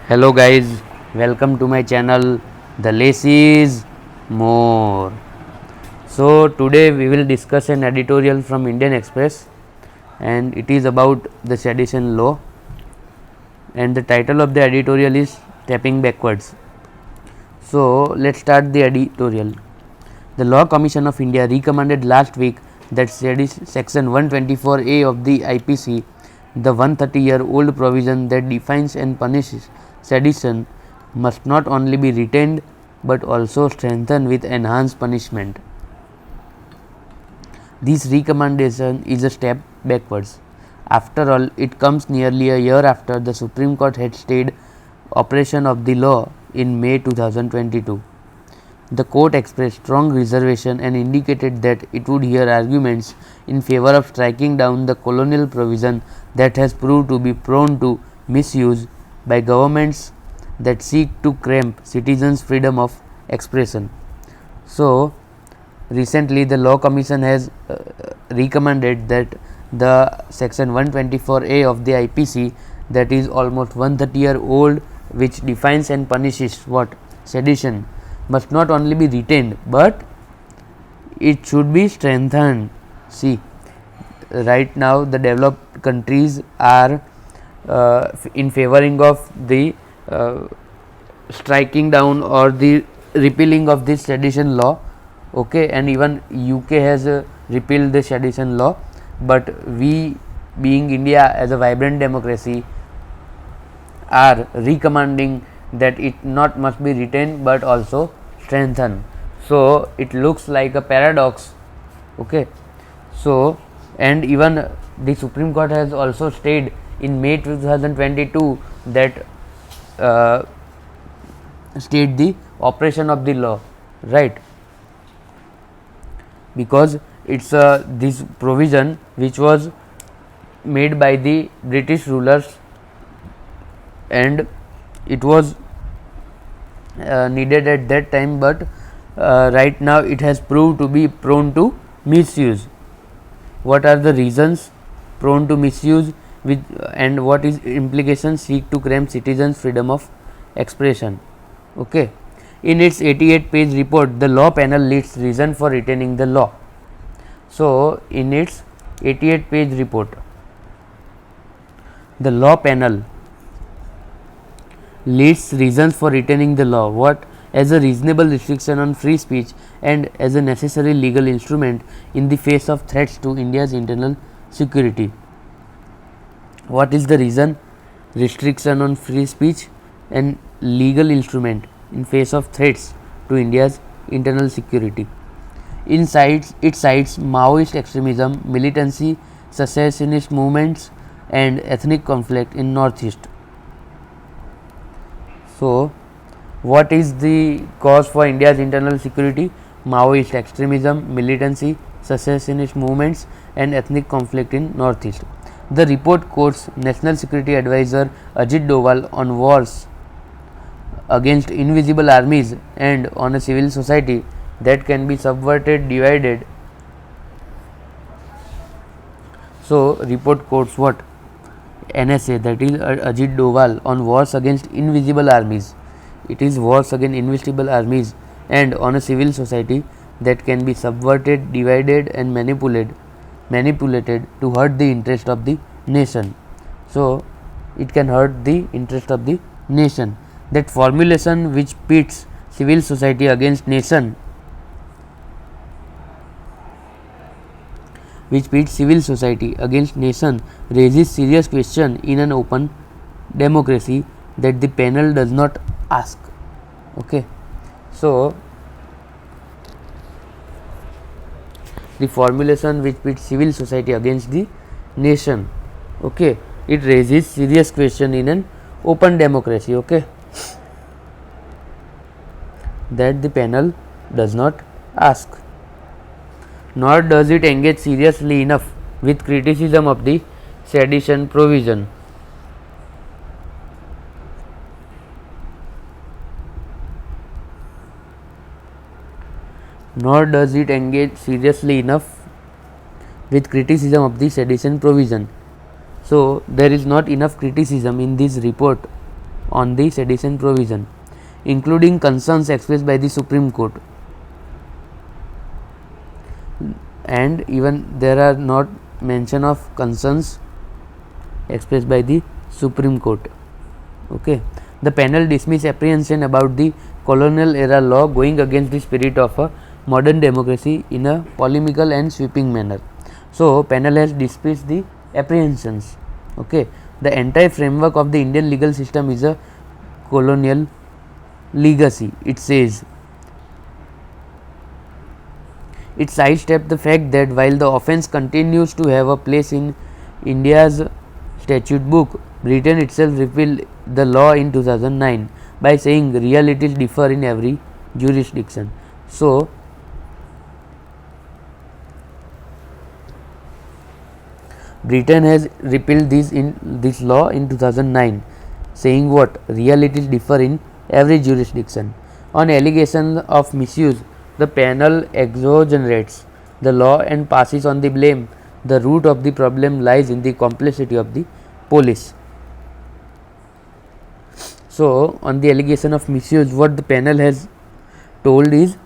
Hello guys, welcome to my channel. The less is more. So today we will discuss an editorial from Indian Express, and it is about the sedition law, and the title of the editorial is Stepping Backwards. So let's start the editorial. The Law Commission of India recommended last week that section 124A of the IPC, the 130-year-old provision that defines and punishes sedition, must not only be retained but also strengthened with enhanced punishment. This recommendation is a step backwards. After all, it comes nearly a year after the Supreme Court had stayed operation of the law in May 2022. The court expressed strong reservation and indicated that it would hear arguments in favor of striking down the colonial provision that has proved to be prone to misuse by governments that seek to cramp citizens' freedom of expression. So, recently the Law Commission has recommended that the section 124A of the IPC, that is almost 130-year-old, which defines and punishes what? Sedition, must not only be retained but it should be strengthened. See, right now the developed countries are in favoring of the striking down or the repealing of this sedition law, okay, and even UK has repealed the sedition law, but we, being India as a vibrant democracy, are recommending that it not must be retained but also strengthened. So it looks like a paradox, okay. So, and even the Supreme Court has also stayed in May 2022 that stayed the operation of the law, right, because it's this provision which was made by the British rulers, and it was needed at that time, but right now it has proved to be prone to misuse. What are the reasons prone to misuse, with and what is implications? Seek to cramp citizens' freedom of expression, okay. In its 88-page report, the law panel lists reason for retaining the law. So in its 88-page report, the law panel lists reasons for retaining the law. What? As a reasonable restriction on free speech and as a necessary legal instrument in the face of threats to India's internal security. What is the reason? Restriction on free speech and legal instrument in face of threats to India's internal security. It cites Maoist extremism, militancy, secessionist movements and ethnic conflict in Northeast. So, what is the cause for India's internal security? Maoist extremism, militancy, secessionist movements and ethnic conflict in Northeast. The report quotes National Security Advisor Ajit Doval on wars against invisible armies and on a civil society that can be subverted, divided. So, report quotes what? NSA, that is Ajit Doval, on wars against invisible armies. It is wars against invisible armies and on a civil society that can be subverted, divided and manipulated to hurt the interest of the nation. So it can hurt the interest of the nation. That formulation, which pits civil society against nation, raises serious question in an open democracy that the panel does not ask, okay. So the formulation which pits civil society against the nation, okay, it raises serious question in an open democracy, okay, that the panel does not ask. Nor does it engage seriously enough with criticism of the sedition provision. Nor does it engage seriously enough with criticism of the sedition provision. So there is not enough criticism in this report on the sedition provision, including concerns expressed by the Supreme Court, and even there are not mention of concerns expressed by the Supreme Court. Okay. The panel dismissed apprehension about the colonial era law going against the spirit of a modern democracy in a polemical and sweeping manner. So, panel has dismissed the apprehensions. Okay. The entire framework of the Indian legal system is a colonial legacy, it says. It sidestepped the fact that while the offence continues to have a place in India's statute book, Britain itself repealed the law in 2009 by saying realities differ in every jurisdiction. So, Britain has repealed this law in 2009, saying what? Realities differ in every jurisdiction. On allegation of misuse, the panel exonerates the law and passes on the blame. The root of the problem lies in the complicity of the police. So, on the allegation of misuse, what the panel has told is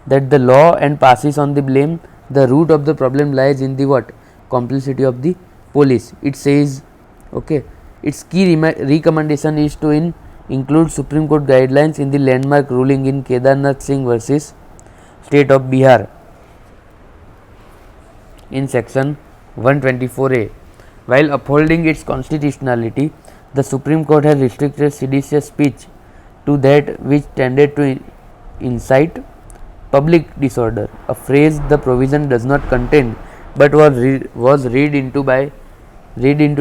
that the law and passes on the blame. The root of the problem lies in the what? Complicity of the police. It says, okay, its key recommendation is to include Supreme Court guidelines in the landmark ruling in Kedarnath Singh versus State of Bihar in section 124A. While upholding its constitutionality, the Supreme Court has restricted seditious speech to that which tended to incite public disorder, a phrase the provision does not contain but was read into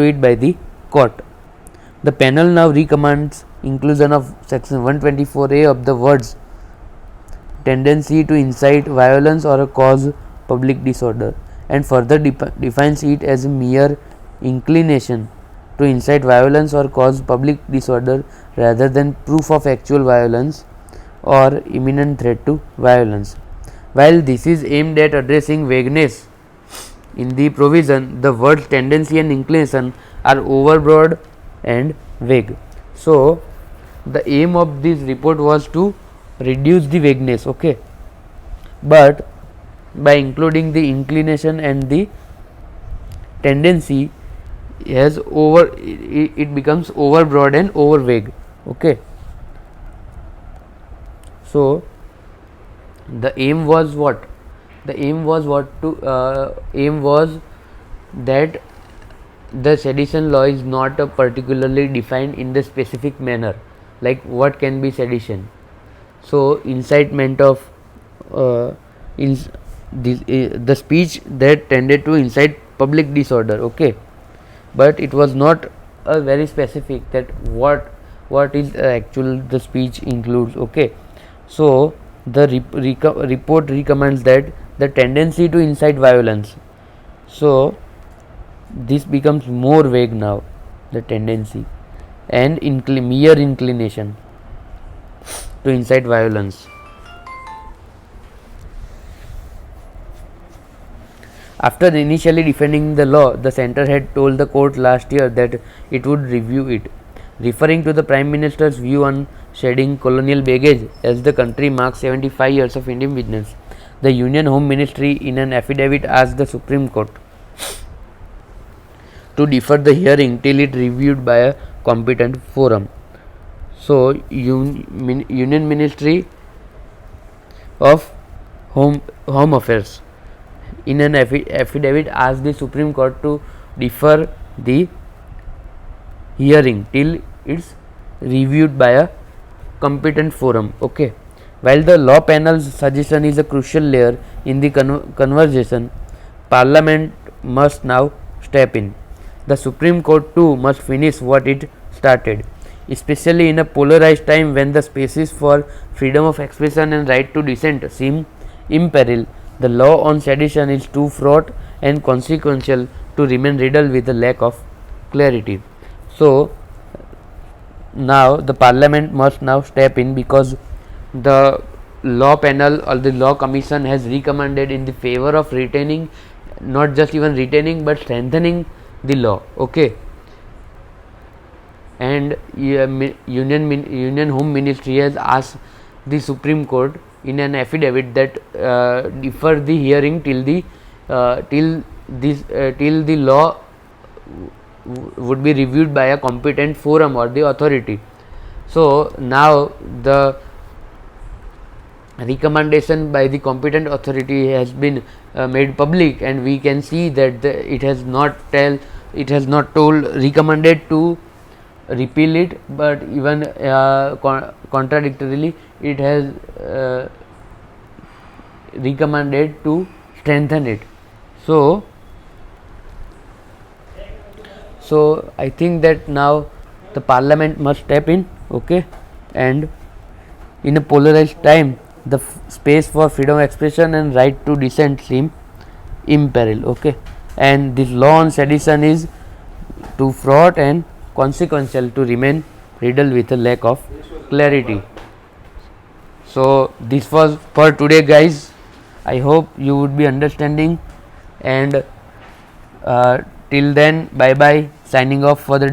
it by the court. The panel now recommends inclusion of section 124A of the words tendency to incite violence or cause public disorder, and further defines it as a mere inclination to incite violence or cause public disorder rather than proof of actual violence or imminent threat to violence. While this is aimed at addressing vagueness in the provision, the words tendency and inclination are overbroad and vague. So, the aim of this report was to reduce the vagueness, okay, but by including the inclination and the tendency it becomes overbroad and over vague, okay. So, the aim was what? The aim was that the sedition law is not particularly defined in the specific manner, like what can be sedition. So, incitement of the speech that tended to incite public disorder, okay, but it was not a very specific that what is actual the speech includes, okay. So, the report recommends that the tendency to incite violence. So, this becomes more vague now, the tendency, and mere inclination to incite violence. After initially defending the law, the centre had told the court last year that it would review it, referring to the Prime Minister's view on shedding colonial baggage as the country marks 75 years of independence. The Union Home Ministry in an affidavit asked the Supreme Court to defer the hearing till it reviewed by a competent forum. So, Union Ministry of Home Affairs in an affidavit asked the Supreme Court to defer the hearing till it's reviewed by a competent forum, okay. While the law panel's suggestion is a crucial layer in the conversation, Parliament must now step in. The Supreme Court too must finish what it started, especially in a polarized time when the spaces for freedom of expression and right to dissent seem imperiled. The law on sedition is too fraught and consequential to remain riddled with a lack of clarity. So, now the Parliament must now step in because the law panel or the law commission has recommended in the favor of retaining, not just even retaining but strengthening the law, okay. and Union Home Ministry has asked the Supreme Court in an affidavit that defer the hearing till the law would be reviewed by a competent forum or the authority. So now the recommendation by the competent authority has been made public, and we can see that it has not recommended to repeal it, but even contradictorily it has recommended to strengthen it. So I think that now the parliament must step in, okay, and in a polarized time the space for freedom of expression and right to dissent seem imperil, okay, and this law on sedition is too fraught and consequential to remain riddled with a lack of clarity. So this was for today, guys. I hope you would be understanding, and till then, bye bye, signing off for the